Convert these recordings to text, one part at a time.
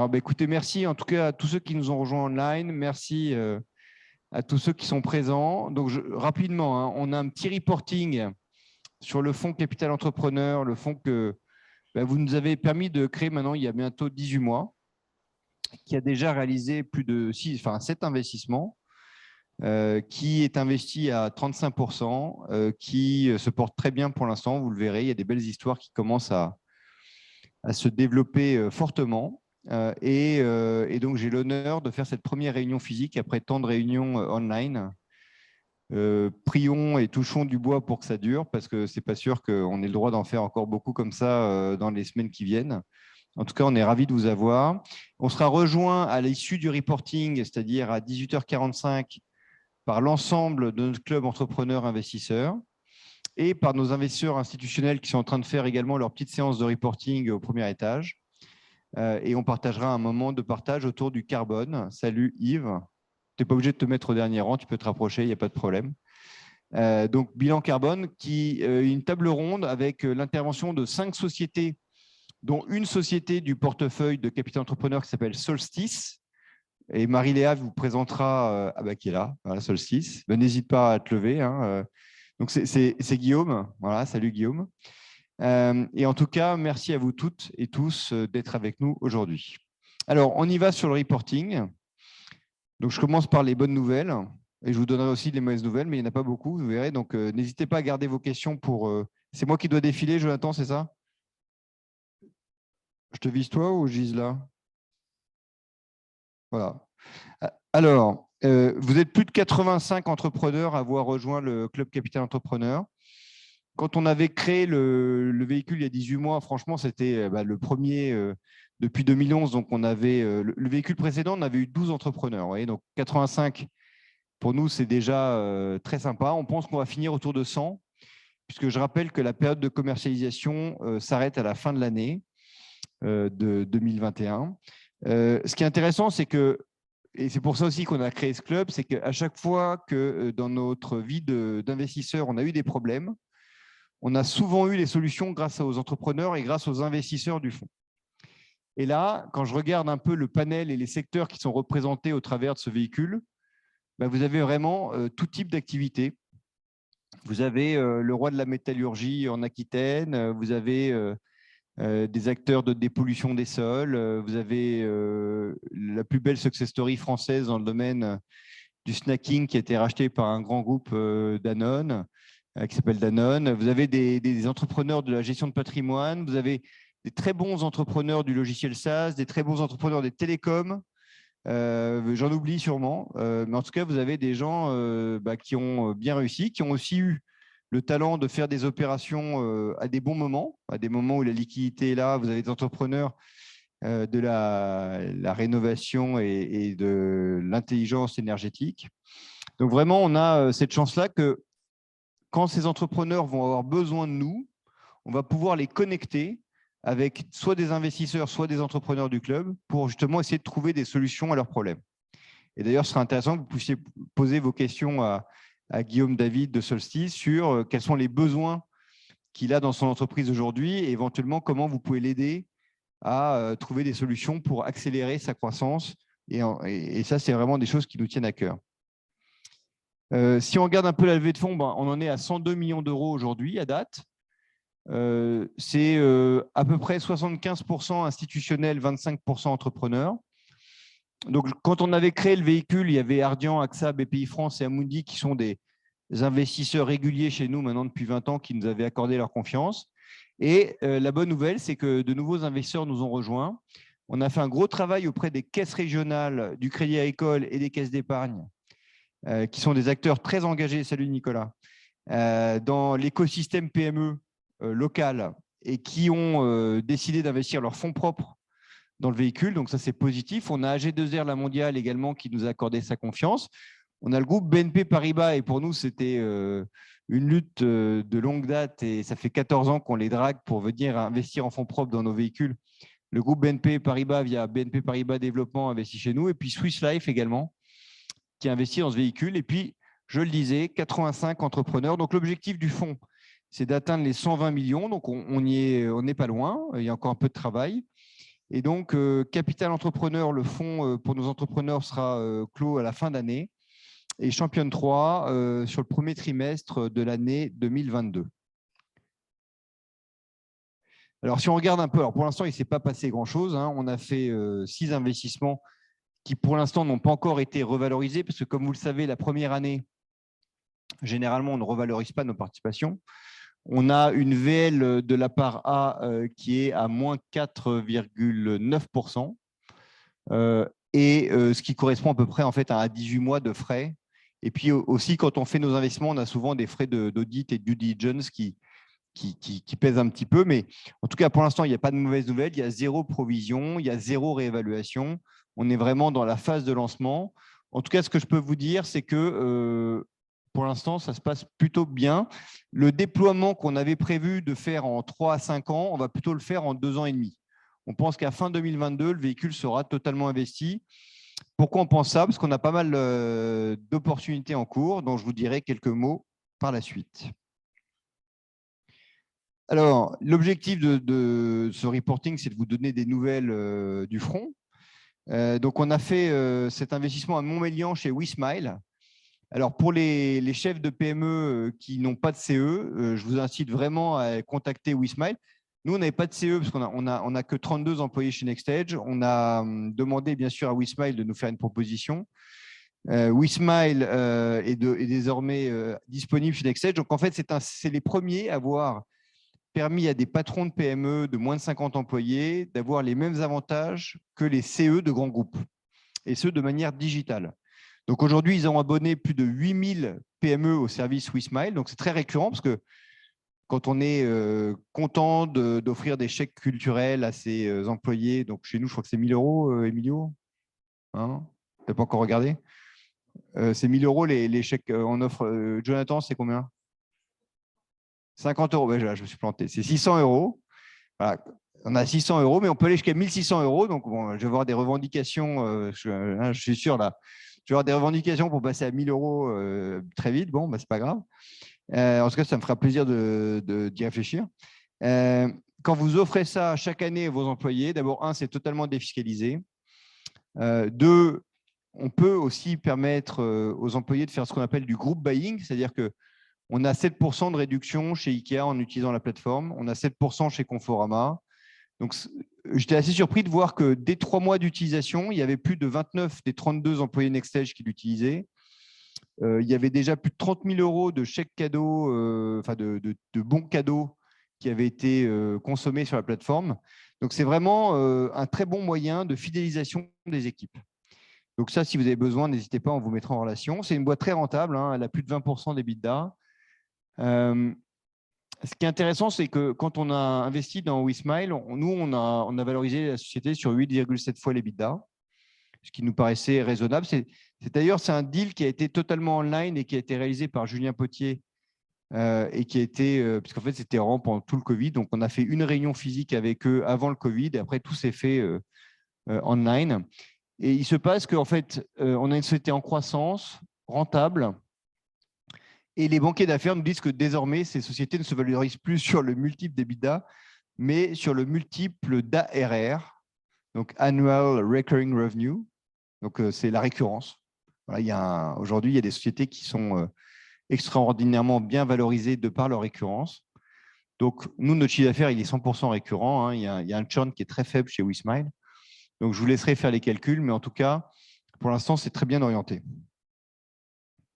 Alors, écoutez, merci en tout cas à tous ceux qui nous ont rejoints online. Merci à tous ceux qui sont présents. Donc, rapidement, hein, on a un petit reporting sur le fonds Capital Entrepreneur, le fonds que vous nous avez permis de créer maintenant il y a bientôt 18 mois, qui a déjà réalisé plus de 7 investissements, qui est investi à 35%, qui se porte très bien pour l'instant, vous le verrez, il y a des belles histoires qui commencent à se développer fortement. Et donc, j'ai l'honneur de faire cette première réunion physique après tant de réunions online. Prions et touchons du bois pour que ça dure, parce que ce n'est pas sûr qu'on ait le droit d'en faire encore beaucoup comme ça dans les semaines qui viennent. En tout cas, on est ravis de vous avoir. On sera rejoint à l'issue du reporting, c'est-à-dire à 18h45, par l'ensemble de notre club entrepreneurs investisseurs et par nos investisseurs institutionnels qui sont en train de faire également leur petite séance de reporting au premier étage. Et on partagera un moment de partage autour du carbone. Salut Yves. Tu n'es pas obligé de te mettre au dernier rang, tu peux te rapprocher, il n'y a pas de problème. Donc, bilan carbone, une table ronde avec l'intervention de 5 sociétés, dont une société du portefeuille de Capital Entrepreneur qui s'appelle Solstice. Et Marie-Léa vous présentera, qui est là, voilà, Solstice. N'hésite pas à te lever. Hein. Donc, c'est Guillaume. Voilà, salut Guillaume. Et en tout cas, merci à vous toutes et tous d'être avec nous aujourd'hui. Alors, on y va sur le reporting. Donc, je commence par les bonnes nouvelles et je vous donnerai aussi les mauvaises nouvelles, mais il n'y en a pas beaucoup, vous verrez. Donc, n'hésitez pas à garder vos questions pour… C'est moi qui dois défiler, Jonathan, c'est ça? Je te vise toi ou je vise là? Voilà. Alors, vous êtes plus de 85 entrepreneurs à avoir rejoint le Club Capital Entrepreneur. Quand on avait créé le véhicule il y a 18 mois, franchement, c'était le premier depuis 2011. Donc, on avait le véhicule précédent, on avait eu 12 entrepreneurs. Vous voyez, donc, 85, pour nous, c'est déjà très sympa. On pense qu'on va finir autour de 100, puisque je rappelle que la période de commercialisation s'arrête à la fin de l'année de 2021. Ce qui est intéressant, c'est que, et c'est pour ça aussi qu'on a créé ce club, c'est qu'à chaque fois que dans notre vie d'investisseur, on a eu des problèmes, on a souvent eu les solutions grâce aux entrepreneurs et grâce aux investisseurs du fonds. Et là, quand je regarde un peu le panel et les secteurs qui sont représentés au travers de ce véhicule, vous avez vraiment tout type d'activité. Vous avez le roi de la métallurgie en Aquitaine, vous avez des acteurs de dépollution des sols, vous avez la plus belle success story française dans le domaine du snacking qui a été racheté par un grand groupe Danone, qui s'appelle Danone. Vous avez des entrepreneurs de la gestion de patrimoine, vous avez des très bons entrepreneurs du logiciel SaaS, des très bons entrepreneurs des télécoms. J'en oublie sûrement, mais en tout cas, vous avez des gens qui ont bien réussi, qui ont aussi eu le talent de faire des opérations à des bons moments, à des moments où la liquidité est là. Vous avez des entrepreneurs de la rénovation et de l'intelligence énergétique. Donc vraiment, on a cette chance-là que quand ces entrepreneurs vont avoir besoin de nous, on va pouvoir les connecter avec soit des investisseurs, soit des entrepreneurs du club pour justement essayer de trouver des solutions à leurs problèmes. Et d'ailleurs, ce serait intéressant que vous puissiez poser vos questions à Guillaume David de Solstice sur quels sont les besoins qu'il a dans son entreprise aujourd'hui et éventuellement comment vous pouvez l'aider à trouver des solutions pour accélérer sa croissance. Et ça, c'est vraiment des choses qui nous tiennent à cœur. Si on regarde un peu la levée de fonds, on en est à 102 millions d'euros aujourd'hui à date. C'est à peu près 75% institutionnel, 25% entrepreneur. Donc, quand on avait créé le véhicule, il y avait Ardian, AXA, BPI France et Amundi qui sont des investisseurs réguliers chez nous maintenant depuis 20 ans qui nous avaient accordé leur confiance. Et la bonne nouvelle, c'est que de nouveaux investisseurs nous ont rejoints. On a fait un gros travail auprès des caisses régionales du Crédit Agricole et des caisses d'épargne, qui sont des acteurs très engagés, salut Nicolas, dans l'écosystème PME local et qui ont décidé d'investir leurs fonds propres dans le véhicule. Donc ça, c'est positif. On a AG2R, la mondiale également, qui nous a accordé sa confiance. On a le groupe BNP Paribas et pour nous, c'était une lutte de longue date et ça fait 14 ans qu'on les drague pour venir investir en fonds propres dans nos véhicules. Le groupe BNP Paribas, via BNP Paribas Développement, investit chez nous et puis Swiss Life également, qui investit dans ce véhicule. Et puis, je le disais, 85 entrepreneurs. Donc, l'objectif du fonds, c'est d'atteindre les 120 millions. Donc, on n'est pas loin. Il y a encore un peu de travail. Et donc, Capital Entrepreneur, le fonds pour nos entrepreneurs sera clos à la fin d'année et Championne 3 sur le premier trimestre de l'année 2022. Alors, si on regarde un peu, alors pour l'instant, il ne s'est pas passé grand-chose. On a fait 6 investissements qui, pour l'instant, n'ont pas encore été revalorisés parce que, comme vous le savez, la première année, généralement, on ne revalorise pas nos participations. On a une VL de la part A qui est à moins 4,9%, ce qui correspond à peu près en fait, à 18 mois de frais. Et puis aussi, quand on fait nos investissements, on a souvent des frais d'audit et de due diligence qui pèsent un petit peu. Mais en tout cas, pour l'instant, il n'y a pas de mauvaises nouvelles. Il y a 0 provision, il y a 0 réévaluation. On est vraiment dans la phase de lancement. En tout cas, ce que je peux vous dire, c'est que pour l'instant, ça se passe plutôt bien. Le déploiement qu'on avait prévu de faire en 3 à 5 ans, on va plutôt le faire en 2 ans et demi. On pense qu'à fin 2022, le véhicule sera totalement investi. Pourquoi on pense ça? Parce qu'on a pas mal d'opportunités en cours, dont je vous dirai quelques mots par la suite. Alors, l'objectif de ce reporting, c'est de vous donner des nouvelles du front. Donc, on a fait cet investissement à Montmélian chez WeSmile. Alors, pour les chefs de PME qui n'ont pas de CE, je vous incite vraiment à contacter WeSmile. Nous, on n'avait pas de CE parce qu'on a que 32 employés chez NextEdge. On a demandé, bien sûr, à WeSmile de nous faire une proposition. WeSmile est désormais disponible chez NextEdge. Donc, en fait, c'est les premiers à avoir permis à des patrons de PME de moins de 50 employés d'avoir les mêmes avantages que les CE de grands groupes, et ce, de manière digitale. Donc aujourd'hui, ils ont abonné plus de 8000 PME au service WeSmile. Donc c'est très récurrent parce que quand on est content d'offrir des chèques culturels à ses employés, donc chez nous, je crois que c'est 1 000 euros, Emilio, hein, tu n'as pas encore regardé, c'est 1 000 euros les chèques en offre. Jonathan, c'est combien? 50 euros, ben, je me suis planté. C'est 600 euros. Voilà. On a 600 euros, mais on peut aller jusqu'à 1 600 euros. Donc, bon, je vais avoir des revendications, je suis sûr là. Je vais avoir des revendications pour passer à 1 000 euros très vite. Bon, ben, c'est pas grave. En tout cas, ça me fera plaisir d'y réfléchir. Quand vous offrez ça chaque année à vos employés, d'abord, un, c'est totalement défiscalisé. Deux, on peut aussi permettre aux employés de faire ce qu'on appelle du group buying, c'est-à-dire qu'on a 7% de réduction chez Ikea en utilisant la plateforme, on a 7% chez Conforama. Donc, j'étais assez surpris de voir que dès 3 mois d'utilisation, il y avait plus de 29 des 32 employés NextEdge qui l'utilisaient. Il y avait déjà plus de 30 000 euros de chèques cadeaux, enfin de bons cadeaux qui avaient été consommés sur la plateforme. Donc, c'est vraiment un très bon moyen de fidélisation des équipes. Donc ça, si vous avez besoin, n'hésitez pas, on vous mettra en relation. C'est une boîte très rentable, hein, elle a plus de 20% d'EBITDA. Ce qui est intéressant, c'est que quand on a investi dans WeSmile, nous, on a valorisé la société sur 8,7 fois l'EBITDA, ce qui nous paraissait raisonnable. D'ailleurs, c'est un deal qui a été totalement online et qui a été réalisé par Julien Potier et qui a été, puisqu'en fait, c'était vraiment pendant tout le Covid. Donc, on a fait une réunion physique avec eux avant le Covid et après, tout s'est fait online. Et il se passe qu'en fait, on a une société en croissance, rentable, et les banquiers d'affaires nous disent que désormais, ces sociétés ne se valorisent plus sur le multiple d'EBITDA, mais sur le multiple d'ARR, donc Annual Recurring Revenue. Donc, c'est la récurrence. Voilà, aujourd'hui, il y a des sociétés qui sont extraordinairement bien valorisées de par leur récurrence. Donc, nous, notre chiffre d'affaires, il est 100% récurrent. Hein. Il y a un churn qui est très faible chez WeSmile. Donc, je vous laisserai faire les calculs, mais en tout cas, pour l'instant, c'est très bien orienté.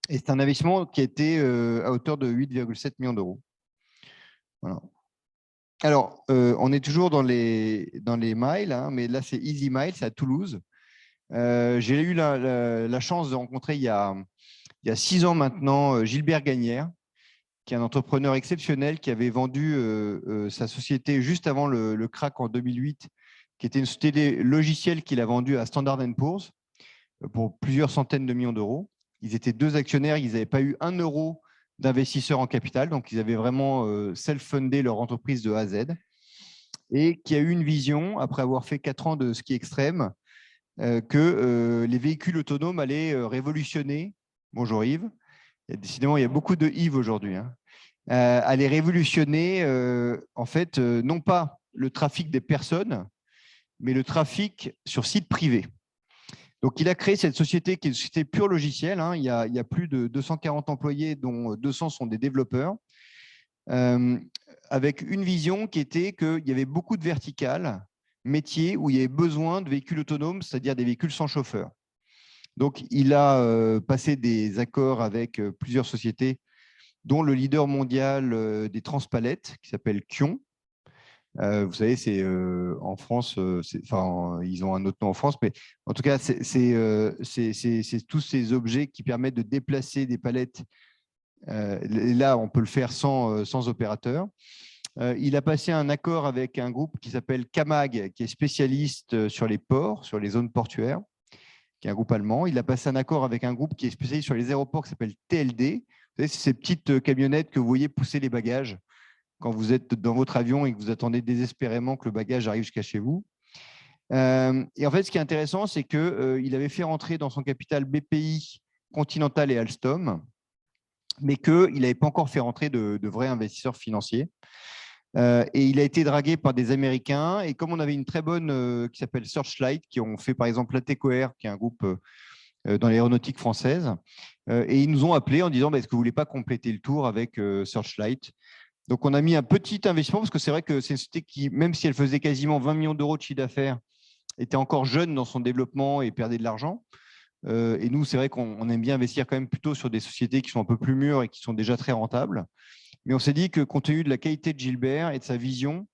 Et c'est un investissement qui a été à hauteur de 8,7 millions d'euros. Voilà. Alors, on est toujours dans les miles, hein, mais là, c'est Easy Miles, c'est à Toulouse. J'ai eu la chance de rencontrer il y a 6 ans maintenant Gilbert Gagnère, qui est un entrepreneur exceptionnel qui avait vendu sa société juste avant le crack en 2008, qui était une société logicielle qu'il a vendue à Standard & Poor's pour plusieurs centaines de millions d'euros. Ils étaient 2 actionnaires, ils n'avaient pas eu 1 euro d'investisseurs en capital, donc ils avaient vraiment self-fundé leur entreprise de A à Z, et qui a eu une vision, après avoir fait 4 ans de ski extrême, que les véhicules autonomes allaient révolutionner. Bonjour Yves. Décidément, il y a beaucoup de Yves aujourd'hui. Hein. Allaient révolutionner, en fait, non pas le trafic des personnes, mais le trafic sur site privé. Donc, il a créé cette société qui est une société pure logicielle. Il y a plus de 240 employés, dont 200 sont des développeurs, avec une vision qui était qu'il y avait beaucoup de verticales, métiers où il y avait besoin de véhicules autonomes, c'est-à-dire des véhicules sans chauffeur. Donc, il a passé des accords avec plusieurs sociétés, dont le leader mondial des transpalettes, qui s'appelle Kion. Vous savez, c'est en France, ils ont un autre nom en France, mais en tout cas, c'est tous ces objets qui permettent de déplacer des palettes. Et là, on peut le faire sans opérateur. Il a passé un accord avec un groupe qui s'appelle Camag, qui est spécialiste sur les ports, sur les zones portuaires, qui est un groupe allemand. Il a passé un accord avec un groupe qui est spécialisé sur les aéroports, qui s'appelle TLD. Vous savez, c'est ces petites camionnettes que vous voyez pousser les bagages quand vous êtes dans votre avion et que vous attendez désespérément que le bagage arrive jusqu'à chez vous. Et en fait, ce qui est intéressant, c'est qu'il avait fait rentrer dans son capital BPI, Continental et Alstom, mais qu'il n'avait pas encore fait rentrer de vrais investisseurs financiers. Et il a été dragué par des Américains. Et comme on avait une très bonne qui s'appelle Searchlight, qui ont fait par exemple l'ATECOR, qui est un groupe dans l'aéronautique française, et ils nous ont appelés en disant est-ce que vous ne voulez pas compléter le tour avec Searchlight? Donc, on a mis un petit investissement parce que c'est vrai que c'est une société qui, même si elle faisait quasiment 20 millions d'euros de chiffre d'affaires, était encore jeune dans son développement et perdait de l'argent. Et nous, c'est vrai qu'on aime bien investir quand même plutôt sur des sociétés qui sont un peu plus mûres et qui sont déjà très rentables. Mais on s'est dit que compte tenu de la qualité de Gilbert et de sa vision,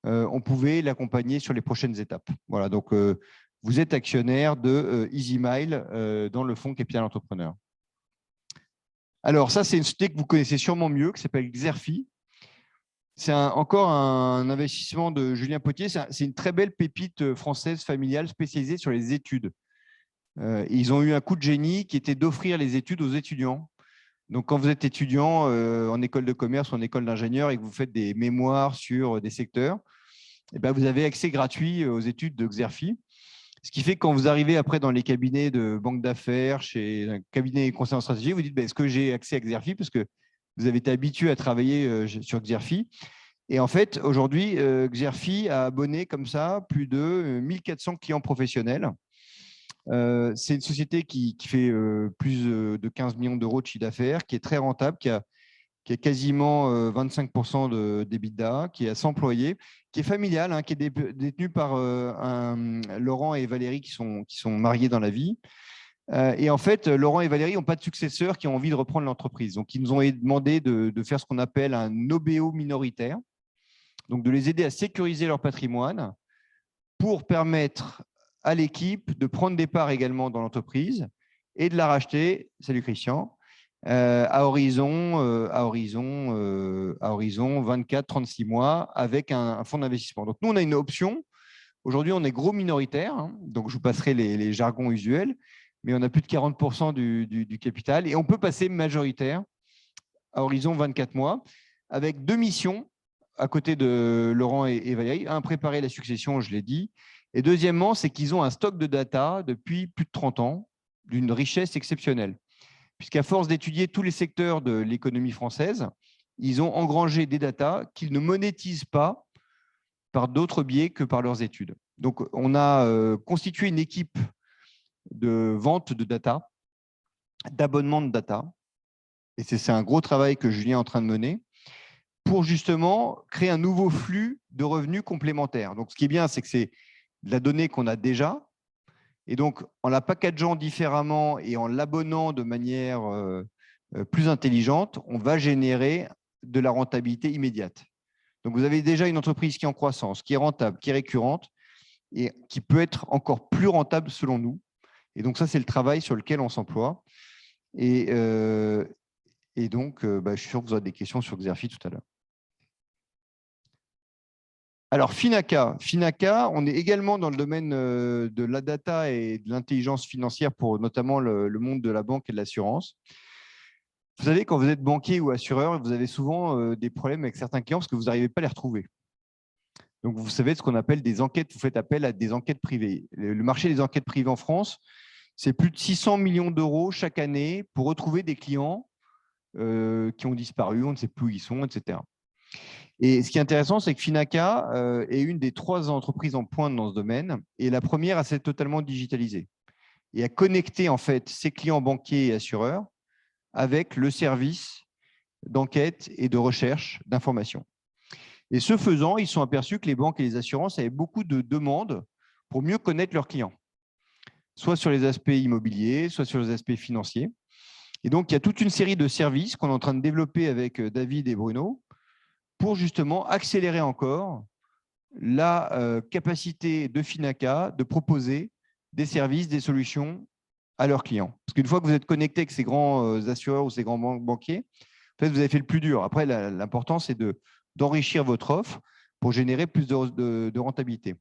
on pouvait l'accompagner sur les prochaines étapes. Voilà, donc vous êtes actionnaire de EasyMile dans le fonds Capital Entrepreneur. Alors ça, c'est une société que vous connaissez sûrement mieux, qui s'appelle Xerfi. C'est encore un investissement de Julien Potier. C'est une très belle pépite française familiale spécialisée sur les études. Ils ont eu un coup de génie qui était d'offrir les études aux étudiants. Donc, quand vous êtes étudiant en école de commerce ou en école d'ingénieur et que vous faites des mémoires sur des secteurs, eh ben, vous avez accès gratuit aux études de Xerfi. Ce qui fait que quand vous arrivez après dans les cabinets de banque d'affaires, chez un cabinet conseiller en stratégie, vous dites est-ce que j'ai accès à Xerfi? Parce que vous avez été habitué à travailler sur Xerfi. Et en fait, aujourd'hui, Xerfi a abonné comme ça plus de 1400 clients professionnels. C'est une société qui fait plus de 15 millions d'euros de chiffre d'affaires, qui est très rentable, qui a quasiment 25% d'EBITDA, qui a 100 employés, qui est familiale, qui est détenue par Laurent et Valérie qui sont mariés dans la vie. Et en fait, Laurent et Valérie n'ont pas de successeurs qui ont envie de reprendre l'entreprise. Donc, ils nous ont demandé de faire ce qu'on appelle un OBO minoritaire, donc de les aider à sécuriser leur patrimoine pour permettre à l'équipe de prendre des parts également dans l'entreprise et de la racheter, salut Christian, à horizon 24-36 mois avec un fonds d'investissement. Donc, nous, on a une option. Aujourd'hui, on est gros minoritaire, donc je vous passerai les jargons usuels, mais on a plus de 40% du capital et on peut passer majoritaire à horizon 24 mois avec deux missions à côté de Laurent et Valérie. Un, préparer la succession, je l'ai dit. Et deuxièmement, c'est qu'ils ont un stock de data depuis plus de 30 ans d'une richesse exceptionnelle. Puisqu'à force d'étudier tous les secteurs de l'économie française, ils ont engrangé des data qu'ils ne monétisent pas par d'autres biais que par leurs études. Donc, on a constitué une équipe de vente de data, d'abonnement de data. Et c'est un gros travail que Julien est en train de mener pour justement créer un nouveau flux de revenus complémentaires. Donc, ce qui est bien, c'est que c'est de la donnée qu'on a déjà. Et donc, en la packageant différemment et en l'abonnant de manière plus intelligente, on va générer de la rentabilité immédiate. Donc, vous avez déjà une entreprise qui est en croissance, qui est rentable, qui est récurrente et qui peut être encore plus rentable selon nous. Et donc, ça, c'est le travail sur lequel on s'emploie. Et donc, je suis sûr que vous aurez des questions sur Xerfi tout à l'heure. Alors, Finaca, on est également dans le domaine de la data et de l'intelligence financière pour notamment le monde de la banque et de l'assurance. Vous savez, quand vous êtes banquier ou assureur, vous avez souvent des problèmes avec certains clients parce que vous n'arrivez pas à les retrouver. Donc, vous savez ce qu'on appelle des enquêtes, vous faites appel à des enquêtes privées. Le marché des enquêtes privées en France, c'est plus de 600 millions d'euros chaque année pour retrouver des clients qui ont disparu, on ne sait plus où ils sont, etc. Et ce qui est intéressant, c'est que Finaca est une des 3 entreprises en pointe dans ce domaine et la première à s'être totalement digitalisée et à connecter en fait ses clients banquiers et assureurs avec le service d'enquête et de recherche d'informations. Et ce faisant, ils sont aperçus que les banques et les assurances avaient beaucoup de demandes pour mieux connaître leurs clients, soit sur les aspects immobiliers, soit sur les aspects financiers. Et donc, il y a toute une série de services qu'on est en train de développer avec David et Bruno pour justement accélérer encore la capacité de Finaca de proposer des services, des solutions à leurs clients. Parce qu'une fois que vous êtes connecté avec ces grands assureurs ou ces grands banquiers, en fait, vous avez fait le plus dur. Après, l'important, c'est d'enrichir votre offre pour générer plus de rentabilité.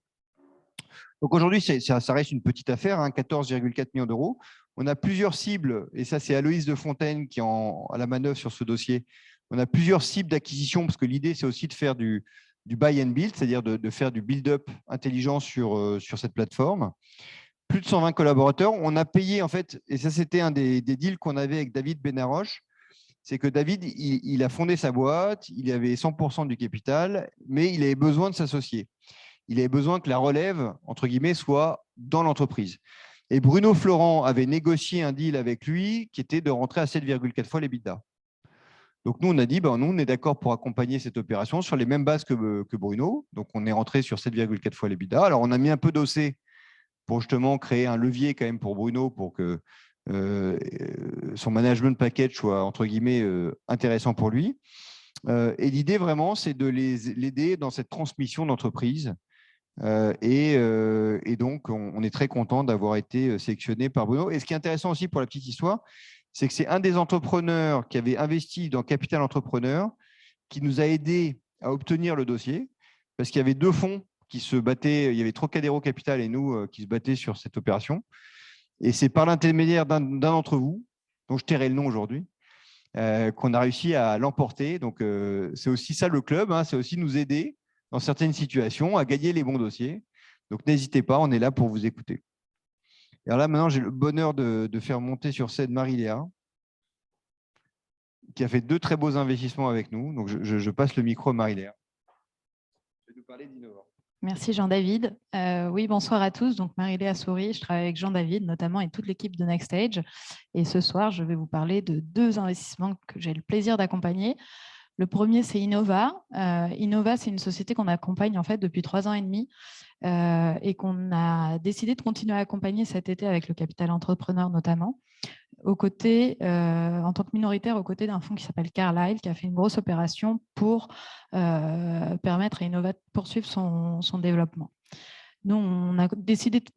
Donc aujourd'hui, ça reste une petite affaire, hein, 14,4 millions d'euros. On a plusieurs cibles, et ça, c'est Aloïse de Fontaine qui est à la manœuvre sur ce dossier. On a plusieurs cibles d'acquisition, parce que l'idée, c'est aussi de faire du buy and build, c'est-à-dire de faire du build-up intelligent sur cette plateforme. Plus de 120 collaborateurs. On a payé, en fait, et ça, c'était un des deals qu'on avait avec David Benaroche, c'est que David, il a fondé sa boîte, il avait 100% du capital, mais il avait besoin de s'associer. Il avait besoin que la relève, entre guillemets, soit dans l'entreprise. Et Bruno Florent avait négocié un deal avec lui qui était de rentrer à 7,4 fois l'EBITDA. Donc nous, on a dit, nous, on est d'accord pour accompagner cette opération sur les mêmes bases que Bruno. Donc on est rentré sur 7,4 fois l'EBITDA. Alors on a mis un peu d'OC pour justement créer un levier quand même pour Bruno pour que son management package soit, entre guillemets, intéressant pour lui. Et l'idée vraiment, c'est de l'aider dans cette transmission d'entreprise. Et donc, on est très content d'avoir été sélectionné par Bruno. Et ce qui est intéressant aussi pour la petite histoire, c'est que c'est un des entrepreneurs qui avait investi dans Capital Entrepreneur qui nous a aidés à obtenir le dossier parce qu'il y avait 2 fonds qui se battaient. Il y avait Trocadéro Capital et nous qui se battaient sur cette opération. Et c'est par l'intermédiaire d'un d'entre vous, dont je tairai le nom aujourd'hui, qu'on a réussi à l'emporter. Donc, c'est aussi ça le club, hein, c'est aussi nous aider dans certaines situations à gagner les bons dossiers. Donc, n'hésitez pas, on est là pour vous écouter. Et alors là, maintenant, j'ai le bonheur de faire monter sur scène Marie-Léa, qui a fait 2 très beaux investissements avec nous. Donc, je passe le micro à Marie-Léa. Je vais nous parler d'Innova. Merci Jean-David. Oui, bonsoir à tous. Donc Marie-Léa Souris, je travaille avec Jean-David notamment et toute l'équipe de Next Stage. Et ce soir, je vais vous parler de 2 investissements que j'ai le plaisir d'accompagner. Le premier, c'est Innova. Innova, c'est une société qu'on accompagne en fait depuis 3 ans et demi et qu'on a décidé de continuer à accompagner cet été avec le Capital Entrepreneur notamment, en tant que minoritaire aux côtés d'un fonds qui s'appelle Carlyle, qui a fait une grosse opération pour permettre à Innova de poursuivre son développement. Nous, on a décidé de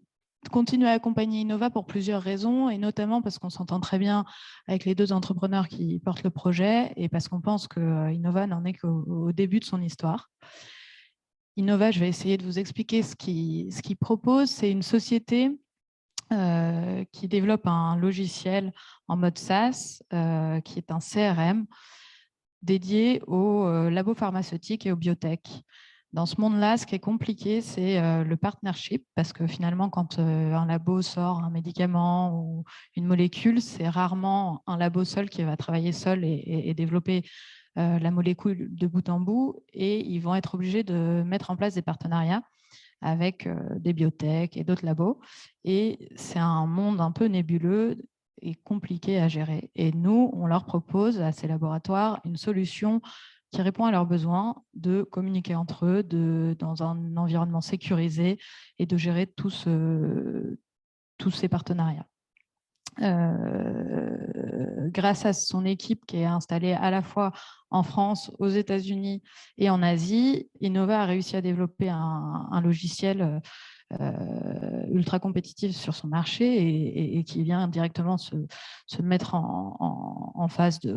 continuer à accompagner Innova pour plusieurs raisons, et notamment parce qu'on s'entend très bien avec les 2 entrepreneurs qui portent le projet et parce qu'on pense que Innova n'en est qu'au début de son histoire. Innova, je vais essayer de vous expliquer ce qu'il propose. C'est une société qui développe un logiciel en mode SaaS, qui est un CRM dédié aux labos pharmaceutiques et aux biotech. Dans ce monde-là, ce qui est compliqué, c'est le partnership, parce que finalement, quand un labo sort un médicament ou une molécule, c'est rarement un labo seul qui va travailler seul et développer la molécule de bout en bout, et ils vont être obligés de mettre en place des partenariats avec des biotech et d'autres labos. Et c'est un monde un peu nébuleux et compliqué à gérer. Et nous, on leur propose à ces laboratoires une solution qui répond à leurs besoins de communiquer entre eux dans un environnement sécurisé et de gérer tous ces partenariats. Grâce à son équipe qui est installée à la fois en France, aux États-Unis et en Asie, Innova a réussi à développer un logiciel ultra compétitif sur son marché et qui vient directement se mettre en face de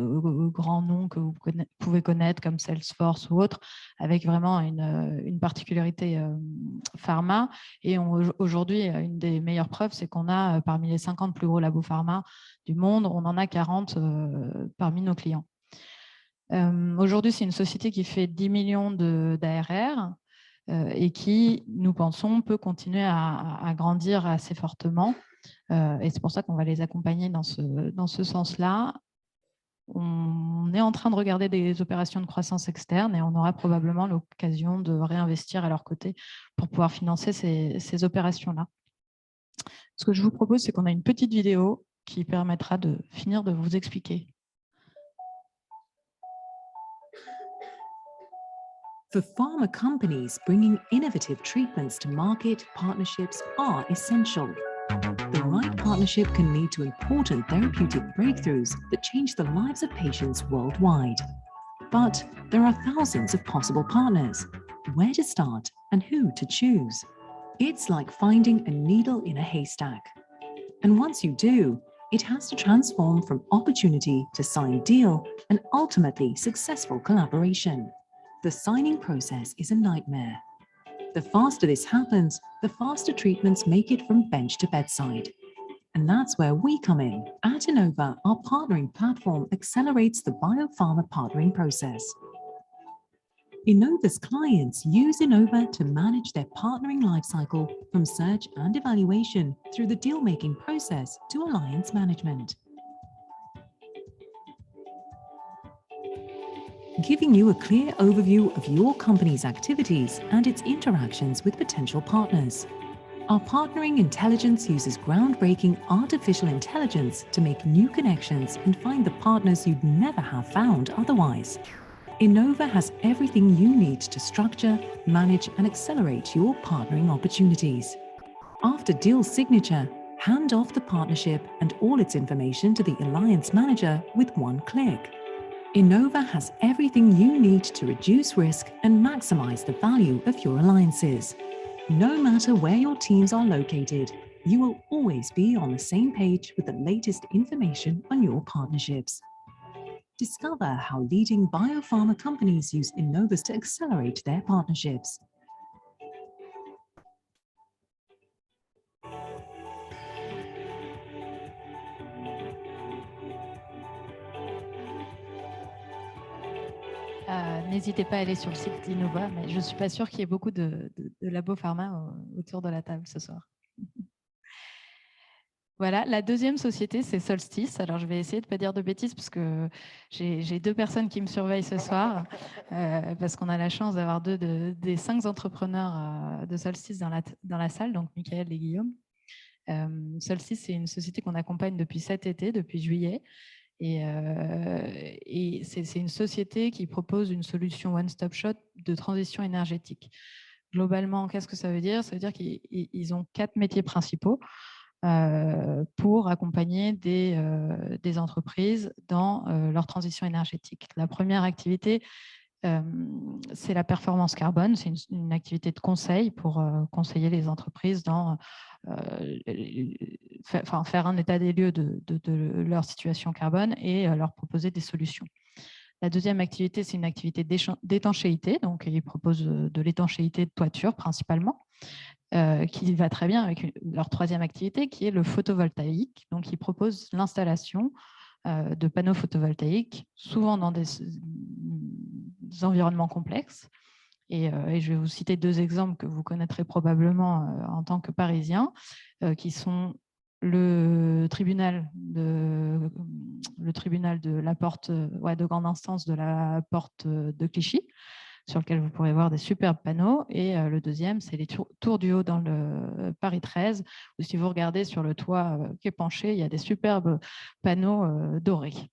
grands noms que vous pouvez connaître comme Salesforce ou autres, avec vraiment une particularité pharma. Et aujourd'hui, une des meilleures preuves, c'est qu'on a parmi les 50 plus gros labos pharma du monde, on en a 40 parmi nos clients. Aujourd'hui, c'est une société qui fait 10 millions d'ARR et qui, nous pensons, peut continuer à grandir assez fortement. Et c'est pour ça qu'on va les accompagner dans ce sens-là. on est en train de regarder des opérations de croissance externe et on aura probablement l'occasion de réinvestir à leur côté pour pouvoir financer ces opérations-là. Ce que je vous propose, c'est qu'on a une petite vidéo qui permettra de finir de vous expliquer. For pharma companies, bringing innovative treatments to market, partnerships are essential. The right partnership can lead to important therapeutic breakthroughs that change the lives of patients worldwide. But there are thousands of possible partners. Where to start and who to choose? It's like finding a needle in a haystack. And once you do, it has to transform from opportunity to signed deal and ultimately successful collaboration. The signing process is a nightmare. The faster this happens, the faster treatments make it from bench to bedside. And that's where we come in. At Innova, our partnering platform accelerates the biopharma partnering process. Innova's clients use Innova to manage their partnering lifecycle from search and evaluation through the deal-making process to alliance management. Giving you a clear overview of your company's activities and its interactions with potential partners. Our partnering intelligence uses groundbreaking artificial intelligence to make new connections and find the partners you'd never have found otherwise. Innova has everything you need to structure, manage, and accelerate your partnering opportunities. After deal signature, hand off the partnership and all its information to the alliance manager with one click. Innova has everything you need to reduce risk and maximize the value of your alliances. No matter where your teams are located, you will always be on the same page with the latest information on your partnerships. Discover how leading biopharma companies use Innovus to accelerate their partnerships. N'hésitez pas à aller sur le site d'Innova, mais je ne suis pas sûre qu'il y ait beaucoup de labos pharma autour de la table ce soir. Voilà, la deuxième société, c'est Solstice. Alors, je vais essayer de ne pas dire de bêtises parce que j'ai 2 personnes qui me surveillent ce soir, parce qu'on a la chance d'avoir 2 des 5 entrepreneurs de Solstice dans la salle, donc Michael et Guillaume. Solstice, c'est une société qu'on accompagne depuis cet été, depuis juillet. Et c'est une société qui propose une solution one-stop shop de transition énergétique. Globalement, qu'est-ce que ça veut dire? Ça veut dire qu'ils ont 4 métiers principaux pour accompagner des entreprises dans leur transition énergétique. La première activité, c'est la performance carbone. C'est une activité de conseil pour conseiller les entreprises dans faire un état des lieux de leur situation carbone et leur proposer des solutions. La deuxième activité, c'est une activité d'étanchéité. Donc, ils proposent de l'étanchéité de toiture principalement, qui va très bien avec leur troisième activité, qui est le photovoltaïque. Donc, ils proposent l'installation de panneaux photovoltaïques, souvent dans des environnements complexes. Et je vais vous citer 2 exemples que vous connaîtrez probablement en tant que Parisiens, qui sont le tribunal de la porte de grande instance de la porte de Clichy, sur lequel vous pourrez voir des superbes panneaux. Et le deuxième, c'est les tours du haut dans le Paris 13, où si vous regardez sur le toit qui est penché, il y a des superbes panneaux dorés.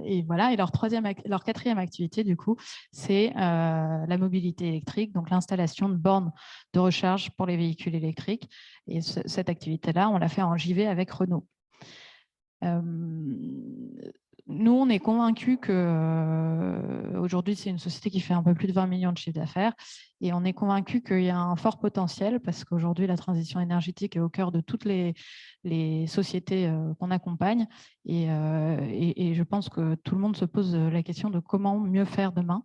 Et voilà. Et leur quatrième activité, du coup, c'est la mobilité électrique, donc l'installation de bornes de recharge pour les véhicules électriques. Et cette activité-là, on l'a fait en JV avec Renault. Nous, on est convaincus qu'aujourd'hui, c'est une société qui fait un peu plus de 20 millions de chiffre d'affaires et on est convaincus qu'il y a un fort potentiel parce qu'aujourd'hui, la transition énergétique est au cœur de toutes les sociétés qu'on accompagne et je pense que tout le monde se pose la question de comment mieux faire demain.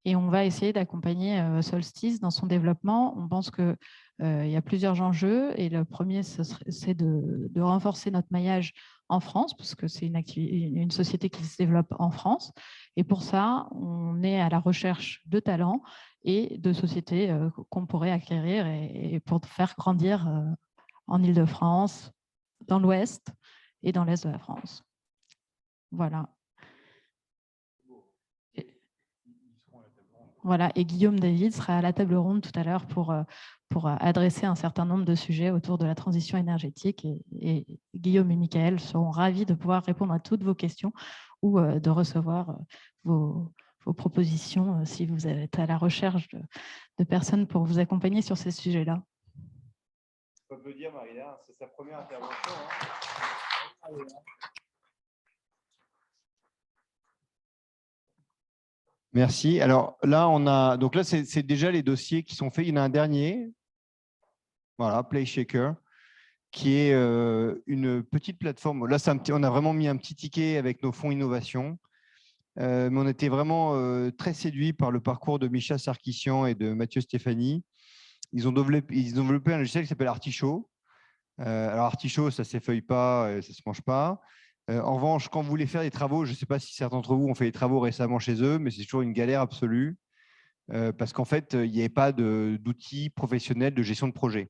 Et on va essayer d'accompagner Solstice dans son développement. On pense qu'il y a plusieurs enjeux et le premier, c'est de renforcer notre maillage en France, parce que c'est une société qui se développe en France. Et pour ça, on est à la recherche de talents et de sociétés qu'on pourrait acquérir et pour faire grandir en Île-de-France, dans l'Ouest et dans l'Est de la France. Voilà. Voilà, et Guillaume David sera à la table ronde tout à l'heure pour adresser un certain nombre de sujets autour de la transition énergétique. Et Guillaume et Michael seront ravis de pouvoir répondre à toutes vos questions ou de recevoir vos propositions si vous êtes à la recherche de personnes pour vous accompagner sur ces sujets-là. On peut dire, Marie-Laure, c'est sa première intervention. Merci. Alors là, donc là, c'est déjà les dossiers qui sont faits. Il y en a un dernier, voilà, PlayShaker, qui est une petite plateforme. Là, on a vraiment mis un petit ticket avec nos fonds innovation. Mais on était vraiment très séduits par le parcours de Micha Sarkissian et de Mathieu Stéphanie. Ils ont développé un logiciel qui s'appelle Artichaut. Alors, Artichaut, ça ne s'effeuille pas, ça ne se mange pas. En revanche, quand vous voulez faire des travaux, je ne sais pas si certains d'entre vous ont fait des travaux récemment chez eux, mais c'est toujours une galère absolue parce qu'en fait, il n'y avait pas d'outils professionnels de gestion de projet.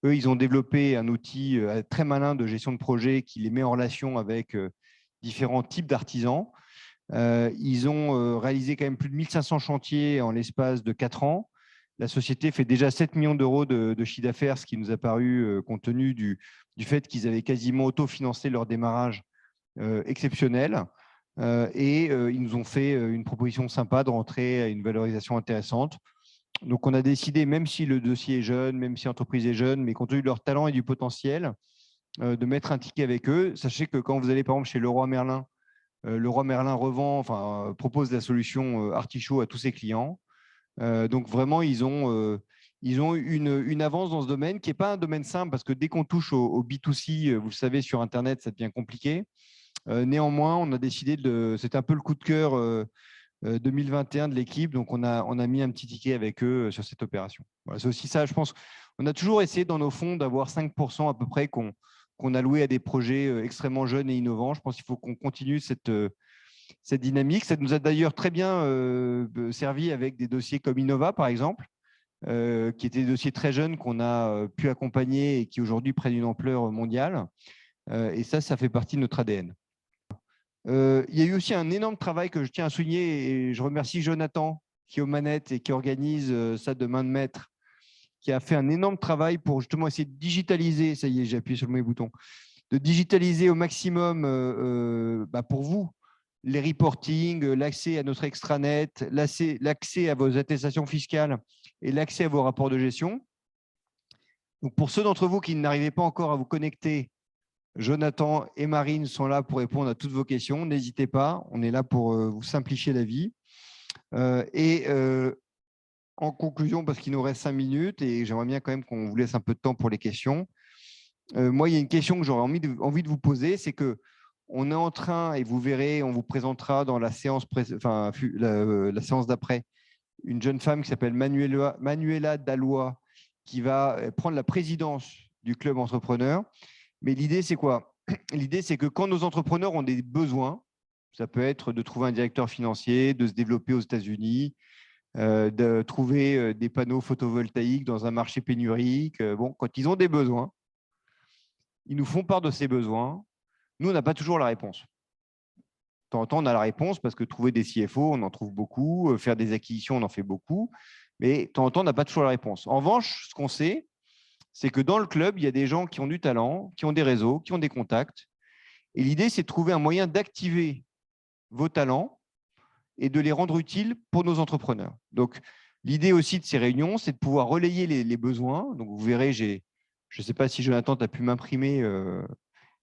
Eux, ils ont développé un outil très malin de gestion de projet qui les met en relation avec différents types d'artisans. Ils ont réalisé quand même plus de 1500 chantiers en l'espace de 4 ans. La société fait déjà 7 millions d'euros de chiffre d'affaires, ce qui nous a paru, compte tenu du fait qu'ils avaient quasiment autofinancé leur démarrage, exceptionnel. Ils nous ont fait une proposition sympa de rentrer à une valorisation intéressante. Donc, on a décidé, même si le dossier est jeune, même si l'entreprise est jeune, mais compte tenu de leur talent et du potentiel, de mettre un ticket avec eux. Sachez que quand vous allez, par exemple, chez Leroy Merlin propose la solution Artichaut à tous ses clients. Donc, vraiment, ils ont une avance dans ce domaine qui n'est pas un domaine simple parce que dès qu'on touche au B2C, vous le savez, sur Internet, ça devient compliqué. Néanmoins, on a décidé c'était un peu le coup de cœur 2021 de l'équipe. Donc, on a mis un petit ticket avec eux sur cette opération. Voilà, c'est aussi ça, je pense. On a toujours essayé dans nos fonds d'avoir 5% à peu près qu'on a loué à des projets extrêmement jeunes et innovants. Je pense qu'il faut qu'on continue cette dynamique. Ça nous a d'ailleurs très bien servi avec des dossiers comme Innova, par exemple, qui étaient des dossiers très jeunes qu'on a pu accompagner et qui aujourd'hui prennent une ampleur mondiale. Et ça fait partie de notre ADN. Il y a eu aussi un énorme travail que je tiens à souligner et je remercie Jonathan qui est aux manettes et qui organise ça de main de maître, qui a fait un énorme travail pour justement essayer de digitaliser, ça y est, j'ai appuyé sur le mauvais bouton, de digitaliser au maximum pour vous les reporting, l'accès à notre extranet, l'accès à vos attestations fiscales et l'accès à vos rapports de gestion. Donc pour ceux d'entre vous qui n'arrivaient pas encore à vous connecter, Jonathan et Marine sont là pour répondre à toutes vos questions. N'hésitez pas, on est là pour vous simplifier la vie. En conclusion, parce qu'il nous reste 5 minutes et j'aimerais bien quand même qu'on vous laisse un peu de temps pour les questions. Moi, il y a une question que j'aurais envie de vous poser, c'est que on est en train, et vous verrez, on vous présentera dans la séance, la séance d'après, une jeune femme qui s'appelle Manuela Dallois, qui va prendre la présidence du club entrepreneur. Mais l'idée, c'est quoi? L'idée, c'est que quand nos entrepreneurs ont des besoins, ça peut être de trouver un directeur financier, de se développer aux États-Unis, de trouver des panneaux photovoltaïques dans un marché pénurique. Quand ils ont des besoins, ils nous font part de ces besoins. Nous, on n'a pas toujours la réponse. De temps en temps, on a la réponse parce que trouver des CFO, on en trouve beaucoup. Faire des acquisitions, on en fait beaucoup. Mais de temps en temps, on n'a pas toujours la réponse. En revanche, ce qu'on sait, c'est que dans le club, il y a des gens qui ont du talent, qui ont des réseaux, qui ont des contacts. Et l'idée, c'est de trouver un moyen d'activer vos talents et de les rendre utiles pour nos entrepreneurs. Donc, l'idée aussi de ces réunions, c'est de pouvoir relayer les besoins. Donc, vous verrez, je ne sais pas si Jonathan, tu as pu m'imprimer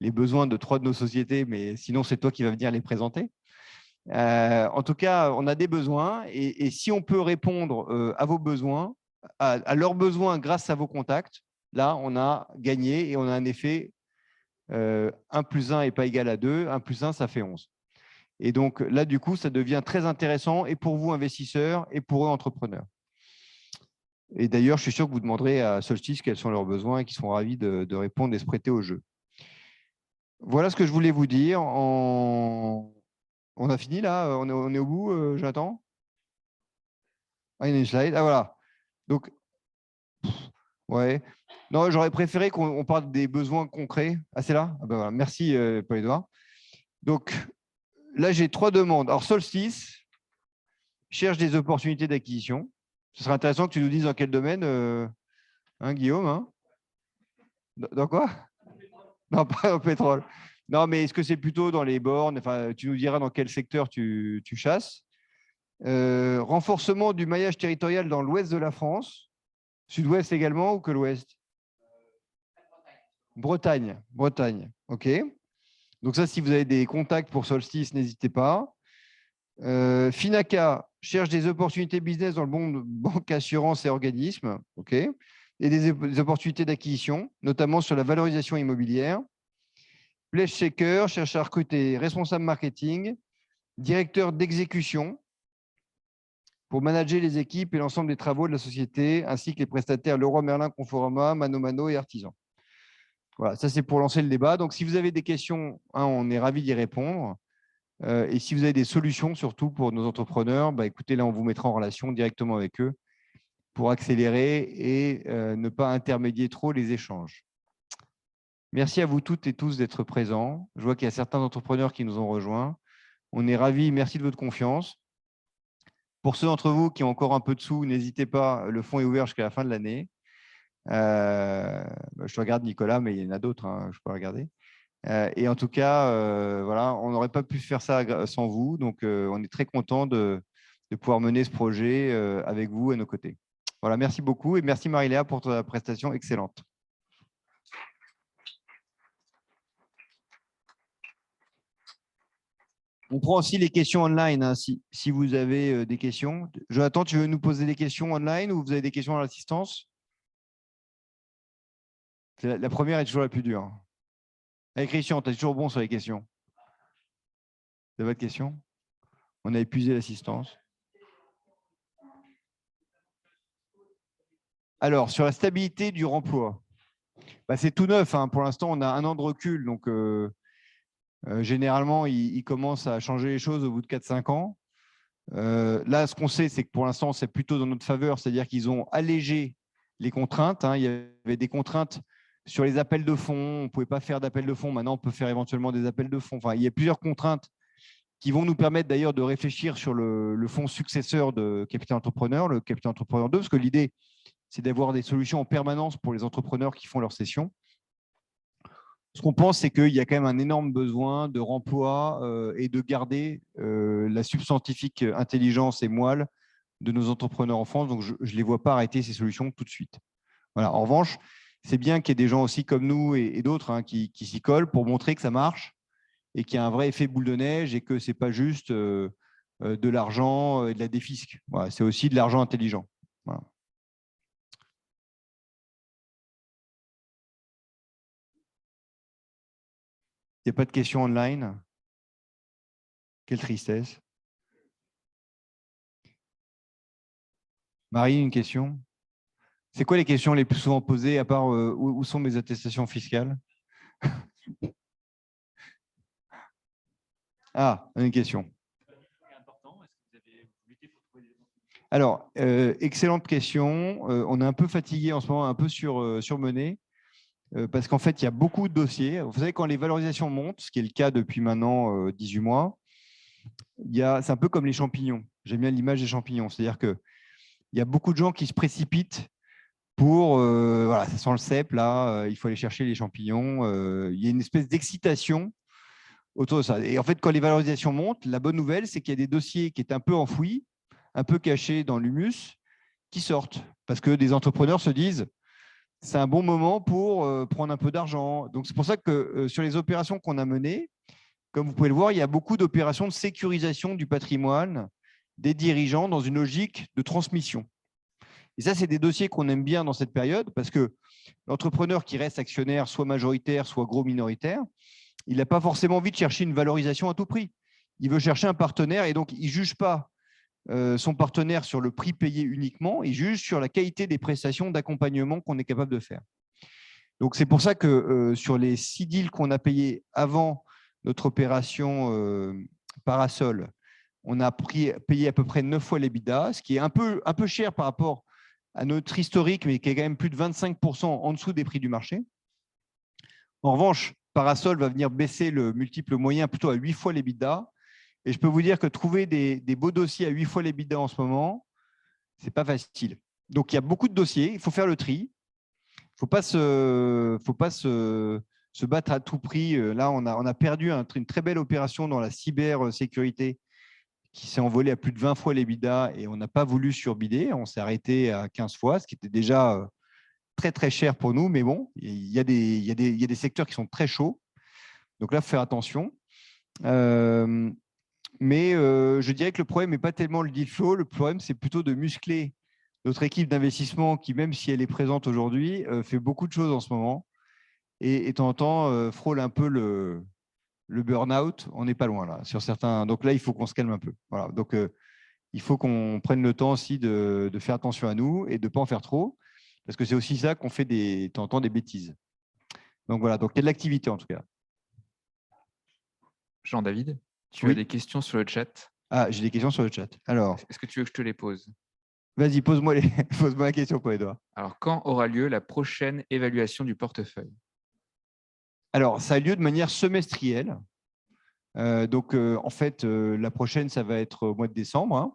les besoins de 3 de nos sociétés, mais sinon, c'est toi qui vas venir les présenter. En tout cas, on a des besoins et si on peut répondre à vos besoins, à leurs besoins grâce à vos contacts, là, on a gagné et on a un effet 1 + 1 n'est pas égal à 2, 1 + 1, ça fait 11. Et donc là, du coup, ça devient très intéressant et pour vous, investisseurs, et pour eux, entrepreneurs. Et d'ailleurs, je suis sûr que vous demanderez à Solstice quels sont leurs besoins et qu'ils seront ravis de répondre et de se prêter au jeu. Voilà ce que je voulais vous dire. On a fini là? On est au bout, Jonathan? Ah, il y a une slide. Ah, voilà. Donc, ouais. Non, j'aurais préféré qu'on parle des besoins concrets. Ah, c'est là? Ah, ben voilà. Merci, Paul-Édouard. Donc, là, j'ai 3 demandes. Alors, Solstice cherche des opportunités d'acquisition. Ce serait intéressant que tu nous dises dans quel domaine, hein, Guillaume, hein? Dans quoi? Non, pas au pétrole. Non, mais est-ce que c'est plutôt dans les bornes? Enfin, tu nous diras dans quel secteur tu chasses. Renforcement du maillage territorial dans l'ouest de la France, sud-ouest également ou que l'ouest? Bretagne. Bretagne, ok. Donc ça, si vous avez des contacts pour Solstice, n'hésitez pas. Finaca cherche des opportunités business dans le monde banque, assurance et organismes, ok. Et des opportunités d'acquisition, notamment sur la valorisation immobilière. Pledge Shaker cherche à recruter responsable marketing, directeur d'exécution pour manager les équipes et l'ensemble des travaux de la société, ainsi que les prestataires Leroy Merlin, Conforama, Mano Mano et Artisan. Voilà, ça c'est pour lancer le débat. Donc, si vous avez des questions, hein, on est ravis d'y répondre. Et si vous avez des solutions, surtout pour nos entrepreneurs, bah, écoutez, là, on vous mettra en relation directement avec eux pour accélérer et ne pas intermédier trop les échanges. Merci à vous toutes et tous d'être présents. Je vois qu'il y a certains entrepreneurs qui nous ont rejoints. On est ravis. Merci de votre confiance. Pour ceux d'entre vous qui ont encore un peu de sous, n'hésitez pas. Le fonds est ouvert jusqu'à la fin de l'année. Je te regarde, Nicolas, mais il y en a d'autres. Hein, je peux regarder. Et en tout cas, voilà, on n'aurait pas pu faire ça sans vous. Donc, on est très content de pouvoir mener ce projet avec vous à nos côtés. Voilà, merci beaucoup. Et merci Marie-Léa pour ta prestation excellente. On prend aussi les questions online, hein, si vous avez des questions. Jonathan, tu veux nous poser des questions online ou vous avez des questions à l'assistance? La première est toujours la plus dure. Avec Christian, tu es toujours bon sur les questions. Vous avez votre question? On a épuisé l'assistance. Alors, sur la stabilité du remploi, bah, c'est tout neuf. Hein. Pour l'instant, on a 1 an de recul. Donc, généralement, il commence à changer les choses au bout de 4-5 ans. Là, ce qu'on sait, c'est que pour l'instant, c'est plutôt dans notre faveur, c'est-à-dire qu'ils ont allégé les contraintes. Hein. Il y avait des contraintes sur les appels de fonds. On ne pouvait pas faire d'appels de fonds. Maintenant, on peut faire éventuellement des appels de fonds. Enfin, il y a plusieurs contraintes qui vont nous permettre d'ailleurs de réfléchir sur le fonds successeur de Capital Entrepreneur, le Capital Entrepreneur 2, parce que l'idée, c'est d'avoir des solutions en permanence pour les entrepreneurs qui font leur session. Ce qu'on pense, c'est qu'il y a quand même un énorme besoin de remploi et de garder la substantifique intelligence et moelle de nos entrepreneurs en France. Donc, je ne les vois pas arrêter ces solutions tout de suite. Voilà. En revanche, c'est bien qu'il y ait des gens aussi comme nous et d'autres hein, qui s'y collent pour montrer que ça marche et qu'il y a un vrai effet boule de neige et que ce n'est pas juste de l'argent et de la défisque. Voilà, c'est aussi de l'argent intelligent. Voilà. Il n'y a pas de questions online. Quelle tristesse. Marie, une question? C'est quoi les questions les plus souvent posées, à part où sont mes attestations fiscales? Ah, une question. Alors, excellente question. On est un peu fatigué en ce moment, un peu surmené, parce qu'en fait, il y a beaucoup de dossiers. Vous savez, quand les valorisations montent, ce qui est le cas depuis maintenant 18 mois, c'est un peu comme les champignons. J'aime bien l'image des champignons. C'est-à-dire qu'il y a beaucoup de gens qui se précipitent pour, voilà, ça sent le cèpe, là, il faut aller chercher les champignons. Il y a une espèce d'excitation autour de ça. Et en fait, quand les valorisations montent, la bonne nouvelle, c'est qu'il y a des dossiers qui étaient un peu enfouis, un peu cachés dans l'humus, qui sortent. Parce que des entrepreneurs se disent, c'est un bon moment pour prendre un peu d'argent. Donc, c'est pour ça que sur les opérations qu'on a menées, comme vous pouvez le voir, il y a beaucoup d'opérations de sécurisation du patrimoine des dirigeants dans une logique de transmission. Et ça, c'est des dossiers qu'on aime bien dans cette période parce que l'entrepreneur qui reste actionnaire, soit majoritaire, soit gros minoritaire, il n'a pas forcément envie de chercher une valorisation à tout prix. Il veut chercher un partenaire et donc il ne juge pas son partenaire sur le prix payé uniquement, il juge sur la qualité des prestations d'accompagnement qu'on est capable de faire. Donc, c'est pour ça que sur les 6 deals qu'on a payés avant notre opération Parasol, on a payé à peu près 9 fois l'EBITDA, ce qui est un peu cher par rapport à notre historique, mais qui est quand même plus de 25% en dessous des prix du marché. En revanche, Parasol va venir baisser le multiple moyen plutôt à 8 fois l'EBITDA Et je peux vous dire que trouver des beaux dossiers à 8 fois l'EBITDA en ce moment, ce n'est pas facile. Donc, il y a beaucoup de dossiers. Il faut faire le tri. Il ne faut pas se battre à tout prix. Là, on a perdu une très belle opération dans la cybersécurité qui s'est envolée à plus de 20 fois l'EBITDA et on n'a pas voulu surbider. On s'est arrêté à 15 fois, ce qui était déjà très, très cher pour nous. Mais bon, il y a des secteurs qui sont très chauds. Donc là, il faut faire attention. Mais je dirais que le problème n'est pas tellement le deal flow. Le problème, c'est plutôt de muscler notre équipe d'investissement qui, même si elle est présente aujourd'hui, fait beaucoup de choses en ce moment. Et de temps en temps, frôle un peu le burn-out. On n'est pas loin là, sur certains. Donc là, il faut qu'on se calme un peu. Voilà. Donc, il faut qu'on prenne le temps aussi de faire attention à nous et de ne pas en faire trop. Parce que c'est aussi ça qu'on fait de temps en temps des bêtises. Donc voilà, donc il y a de l'activité en tout cas. Jean-David, tu Oui. as des questions sur le chat. Ah, j'ai des questions sur le chat. Alors, Est-ce que tu veux que je te les pose? vas-y, pose-moi la question pour Edouard. Alors, quand aura lieu la prochaine évaluation du portefeuille? Alors, ça a lieu de manière semestrielle. Donc, en fait, la prochaine, ça va être au mois de décembre. Hein.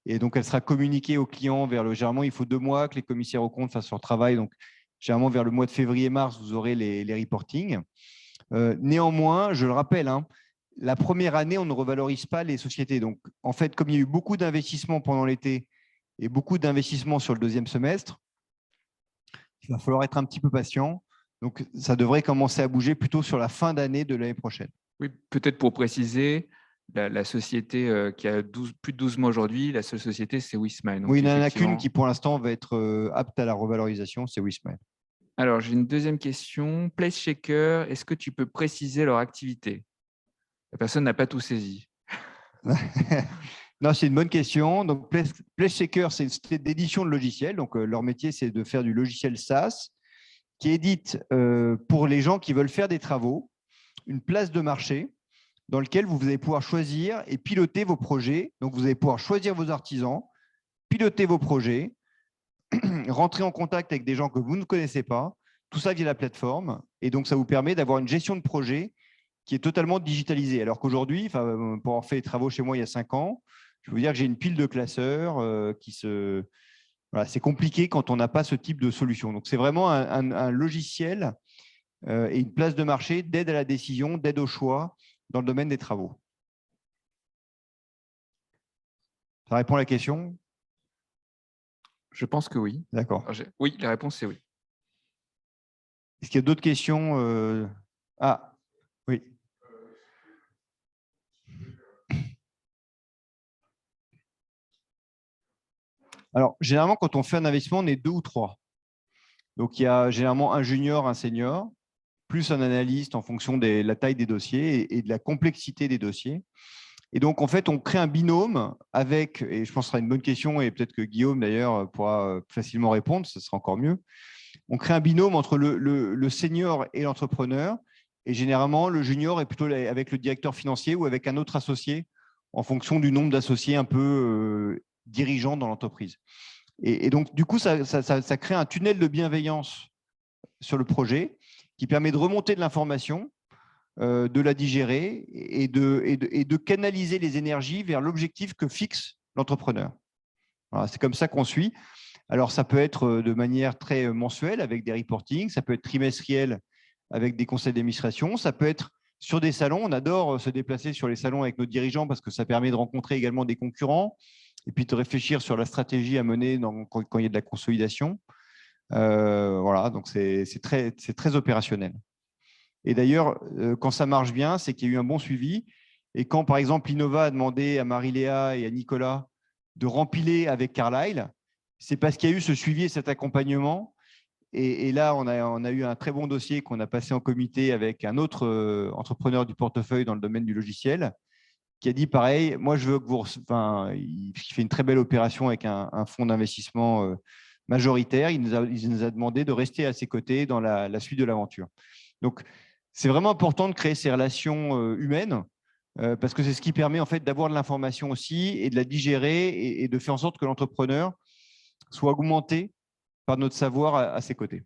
Et donc, elle sera communiquée aux clients généralement, il faut 2 mois que les commissaires aux comptes fassent leur travail. Donc, généralement, vers le mois de février-mars, vous aurez les reportings. Néanmoins, je le rappelle, hein, la première année, on ne revalorise pas les sociétés. Donc, en fait, comme il y a eu beaucoup d'investissements pendant l'été et beaucoup d'investissements sur le deuxième semestre, il va falloir être un petit peu patient. Donc, ça devrait commencer à bouger plutôt sur la fin d'année de l'année prochaine. Oui, peut-être pour préciser, la société qui a plus de 12 mois aujourd'hui, la seule société, c'est Wismile. Oui, il n'y en a qu'une qui, pour l'instant, va être apte à la revalorisation, c'est Wismile. Alors, j'ai une deuxième question. PlaceShaker, est-ce que tu peux préciser leur activité? La personne n'a pas tout saisi. Non, c'est une bonne question. Donc, PlaceShaker, c'est une société d'édition de logiciels. Donc, leur métier, c'est de faire du logiciel SaaS qui édite pour les gens qui veulent faire des travaux une place de marché dans lequel vous allez pouvoir choisir et piloter vos projets. Donc, vous allez pouvoir choisir vos artisans, piloter vos projets, rentrer en contact avec des gens que vous ne connaissez pas, tout ça via la plateforme. Et donc, ça vous permet d'avoir une gestion de projet qui est totalement digitalisée. Alors qu'aujourd'hui, pour avoir fait les travaux chez moi il y a 5 ans, je peux vous dire que j'ai une pile de classeurs Voilà, c'est compliqué quand on n'a pas ce type de solution. Donc, c'est vraiment un logiciel et une place de marché d'aide à la décision, d'aide au choix dans le domaine des travaux. Ça répond à la question? Je pense que oui. D'accord. Oui, la réponse, c'est oui. Est-ce qu'il y a d'autres questions? Ah, oui. Alors, généralement, quand on fait un investissement, on est 2 ou 3. Donc, il y a généralement un junior, un senior, plus un analyste en fonction de la taille des dossiers et de la complexité des dossiers. Et donc, en fait, on crée un binôme avec, et je pense que ce sera une bonne question, et peut-être que Guillaume, d'ailleurs, pourra facilement répondre, ce sera encore mieux. On crée un binôme entre le senior et l'entrepreneur, et généralement, le junior est plutôt avec le directeur financier ou avec un autre associé, en fonction du nombre d'associés un peu dirigeants dans l'entreprise. Et donc, du coup, ça crée un tunnel de bienveillance sur le projet qui permet de remonter de l'information, de la digérer et de canaliser les énergies vers l'objectif que fixe l'entrepreneur. Voilà, c'est comme ça qu'on suit. Alors, ça peut être de manière très mensuelle avec des reportings, ça peut être trimestriel avec des conseils d'administration, ça peut être sur des salons. On adore se déplacer sur les salons avec nos dirigeants parce que ça permet de rencontrer également des concurrents et puis de réfléchir sur la stratégie à mener quand il y a de la consolidation. Voilà, donc c'est très opérationnel. Et d'ailleurs, quand ça marche bien, c'est qu'il y a eu un bon suivi. Et quand, par exemple, Innova a demandé à Marie-Léa et à Nicolas de rempiler avec Carlyle, c'est parce qu'il y a eu ce suivi et cet accompagnement. Et là, on a eu un très bon dossier qu'on a passé en comité avec un autre entrepreneur du portefeuille dans le domaine du logiciel, qui a dit pareil, moi, je veux que vous… il fait une très belle opération avec un fonds d'investissement majoritaire. Il nous a demandé de rester à ses côtés dans la suite de l'aventure. Donc, c'est vraiment important de créer ces relations humaines parce que c'est ce qui permet en fait d'avoir de l'information aussi et de la digérer et de faire en sorte que l'entrepreneur soit augmenté par notre savoir à ses côtés.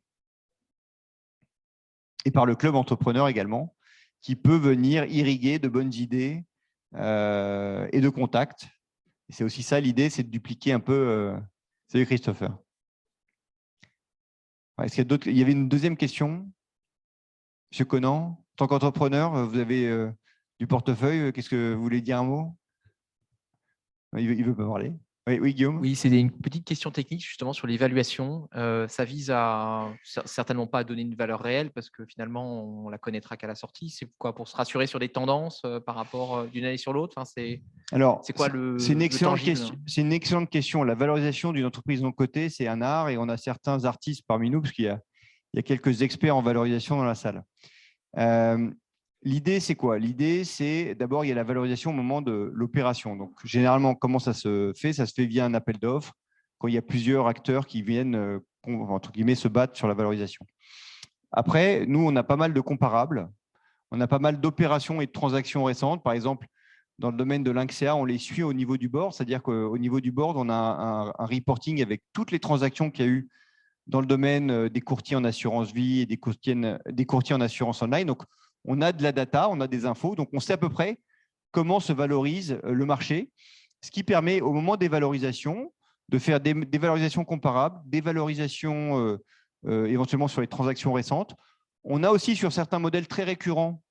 Et par le club entrepreneur également, qui peut venir irriguer de bonnes idées et de contacts. C'est aussi ça l'idée, c'est de dupliquer un peu. Salut Christopher. Est-ce qu'il y a d'autres? Il y avait une deuxième question. Monsieur Conan, en tant qu'entrepreneur, vous avez du portefeuille. Qu'est-ce que vous voulez dire un mot? Il veut pas parler. Oui, oui, Guillaume. Oui, c'est une petite question technique justement sur l'évaluation. Ça vise à certainement pas à donner une valeur réelle parce que finalement on la connaîtra qu'à la sortie. C'est quoi, pour se rassurer sur des tendances par rapport d'une année sur l'autre? Enfin, c'est quoi c'est une le excellente tangible? question. C'est une excellente question. La valorisation d'une entreprise non cotée, c'est un art et on a certains artistes parmi nous parce qu'il y a quelques experts en valorisation dans la salle. L'idée, c'est quoi? L'idée, c'est d'abord, il y a la valorisation au moment de l'opération. Donc, généralement, comment ça se fait? Ça se fait via un appel d'offres, quand il y a plusieurs acteurs qui viennent, entre guillemets, se battre sur la valorisation. Après, nous, on a pas mal de comparables. On a pas mal d'opérations et de transactions récentes. Par exemple, dans le domaine de l'Inxea, on les suit au niveau du board. C'est-à-dire qu'au niveau du board, on a un reporting avec toutes les transactions qu'il y a eu dans le domaine des courtiers en assurance vie et des courtiers en assurance online. Donc, on a de la data, on a des infos, donc on sait à peu près comment se valorise le marché, ce qui permet au moment des valorisations de faire des valorisations comparables, des valorisations éventuellement sur les transactions récentes. On a aussi sur certains modèles très récurrents,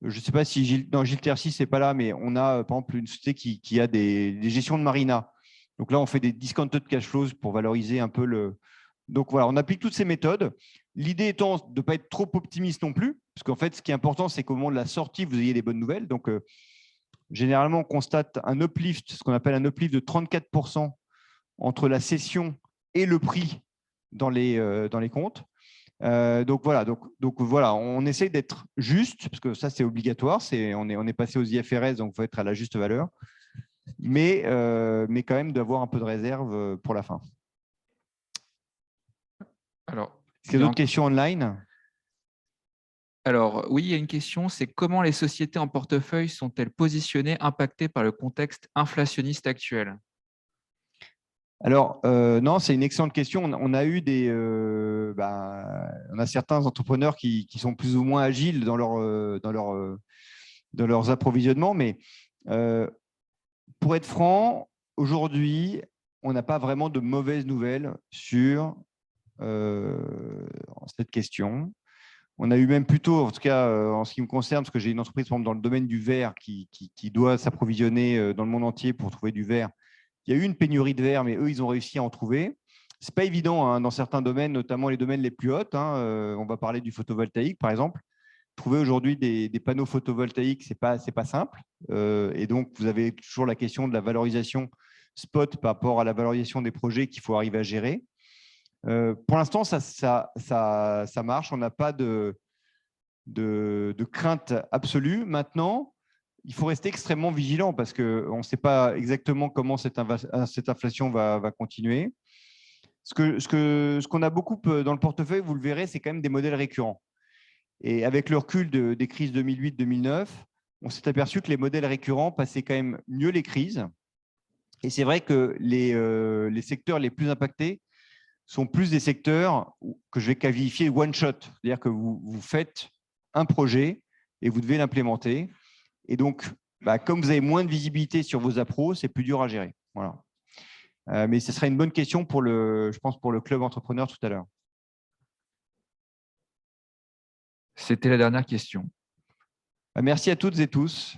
je ne sais pas si Gilles Tercy, ce n'est pas là, mais on a par exemple une société qui a des gestions de marina. Donc là, on fait des discounted cash flows pour valoriser un peu le… Donc voilà, on applique toutes ces méthodes. L'idée étant de ne pas être trop optimiste non plus, parce qu'en fait, ce qui est important, c'est qu'au moment de la sortie, vous ayez des bonnes nouvelles. Donc, généralement, on constate un uplift, ce qu'on appelle un uplift de 34% entre la cession et le prix dans les comptes. Donc voilà, on essaie d'être juste, parce que ça, c'est obligatoire. On est passé aux IFRS, donc il faut être à la juste valeur. Mais quand même d'avoir un peu de réserve pour la fin. Alors, est-ce qu'il y a d'autres questions online? Alors, oui, il y a une question, c'est comment les sociétés en portefeuille sont-elles positionnées, impactées par le contexte inflationniste actuel? Alors, non, c'est une excellente question. On a eu on a certains entrepreneurs qui sont plus ou moins agiles dans leurs approvisionnements, mais pour être franc, aujourd'hui, on n'a pas vraiment de mauvaises nouvelles sur cette question. On a eu même plutôt, en tout cas en ce qui me concerne, parce que j'ai une entreprise par exemple, dans le domaine du verre qui doit s'approvisionner dans le monde entier pour trouver du verre. Il y a eu une pénurie de verre, mais eux, ils ont réussi à en trouver. Ce n'est pas évident hein, dans certains domaines, notamment les domaines les plus hauts. On va parler du photovoltaïque, par exemple. Trouver aujourd'hui des panneaux photovoltaïques, ce n'est pas simple. Et donc, vous avez toujours la question de la valorisation spot par rapport à la valorisation des projets qu'il faut arriver à gérer. Pour l'instant, ça marche. On n'a pas de crainte absolue. Maintenant, il faut rester extrêmement vigilant parce qu'on ne sait pas exactement comment cette inflation va continuer. Ce qu'on a beaucoup dans le portefeuille, vous le verrez, c'est quand même des modèles récurrents. Et avec le recul des crises 2008-2009, on s'est aperçu que les modèles récurrents passaient quand même mieux les crises. Et c'est vrai que les secteurs les plus impactés sont plus des secteurs que je vais qualifier one shot. C'est-à-dire que vous faites un projet et vous devez l'implémenter. Et donc, comme vous avez moins de visibilité sur vos appros, c'est plus dur à gérer. Voilà. Mais ce serait une bonne question je pense, pour le club entrepreneur tout à l'heure. C'était la dernière question. Merci à toutes et tous.